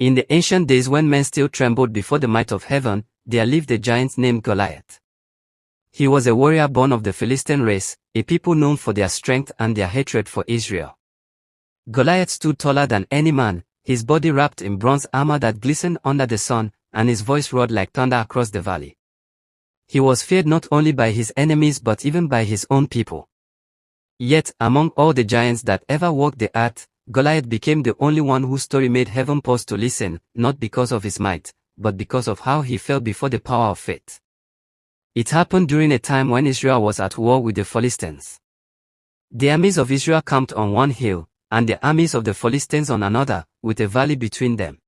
In the ancient days when men still trembled before the might of heaven, there lived a giant named Goliath. He was a warrior born of the Philistine race, a people known for their strength and their hatred for Israel. Goliath stood taller than any man, his body wrapped in bronze armor that glistened under the sun, and his voice roared like thunder across the valley. He was feared not only by his enemies but even by his own people. Yet, among all the giants that ever walked the earth, Goliath became the only one whose story made heaven pause to listen, not because of his might, but because of how he fell before the power of faith. It happened during a time when Israel was at war with the Philistines. The armies of Israel camped on one hill, and the armies of the Philistines on another, with a valley between them.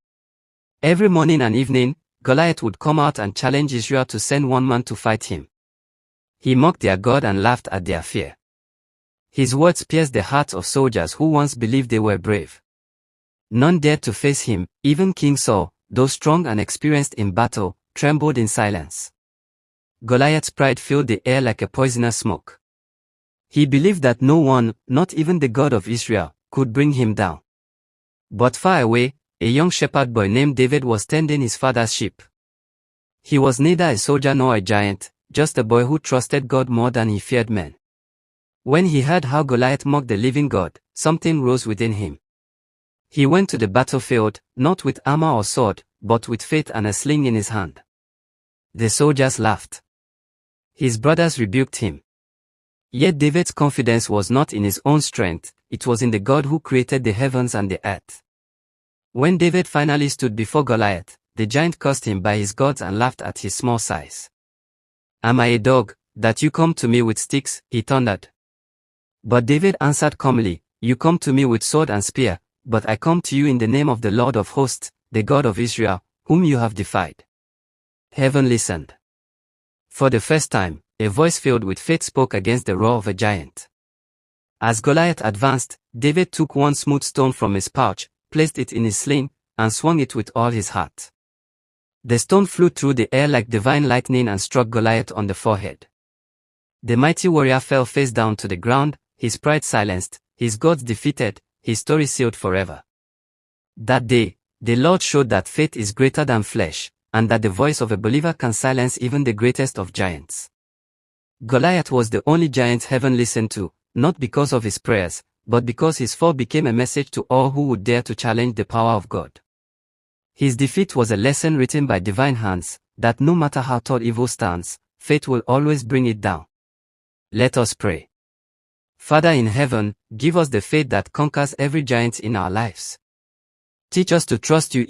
Every morning and evening, Goliath would come out and challenge Israel to send one man to fight him. He mocked their God and laughed at their fear. His words pierced the hearts of soldiers who once believed they were brave. None dared to face him, even King Saul, though strong and experienced in battle, trembled in silence. Goliath's pride filled the air like a poisonous smoke. He believed that no one, not even the God of Israel, could bring him down. But far away, a young shepherd boy named David was tending his father's sheep. He was neither a soldier nor a giant, just a boy who trusted God more than he feared men. When he heard how Goliath mocked the living God, something rose within him. He went to the battlefield, not with armor or sword, but with faith and a sling in his hand. The soldiers laughed. His brothers rebuked him. Yet David's confidence was not in his own strength, it was in the God who created the heavens and the earth. When David finally stood before Goliath, the giant cursed him by his gods and laughed at his small size. "Am I a dog, that you come to me with sticks?" he thundered. But David answered calmly, "You come to me with sword and spear, but I come to you in the name of the Lord of hosts, the God of Israel, whom you have defied." Heaven listened. For the first time, a voice filled with faith spoke against the roar of a giant. As Goliath advanced, David took one smooth stone from his pouch, placed it in his sling, and swung it with all his heart. The stone flew through the air like divine lightning and struck Goliath on the forehead. The mighty warrior fell face down to the ground, his pride silenced, his gods defeated, his story sealed forever. That day, the Lord showed that faith is greater than flesh, and that the voice of a believer can silence even the greatest of giants. Goliath was the only giant heaven listened to, not because of his prayers, but because his fall became a message to all who would dare to challenge the power of God. His defeat was a lesson written by divine hands, that no matter how tall evil stands, faith will always bring it down. Let us pray. Father in heaven, give us the faith that conquers every giant in our lives. Teach us to trust you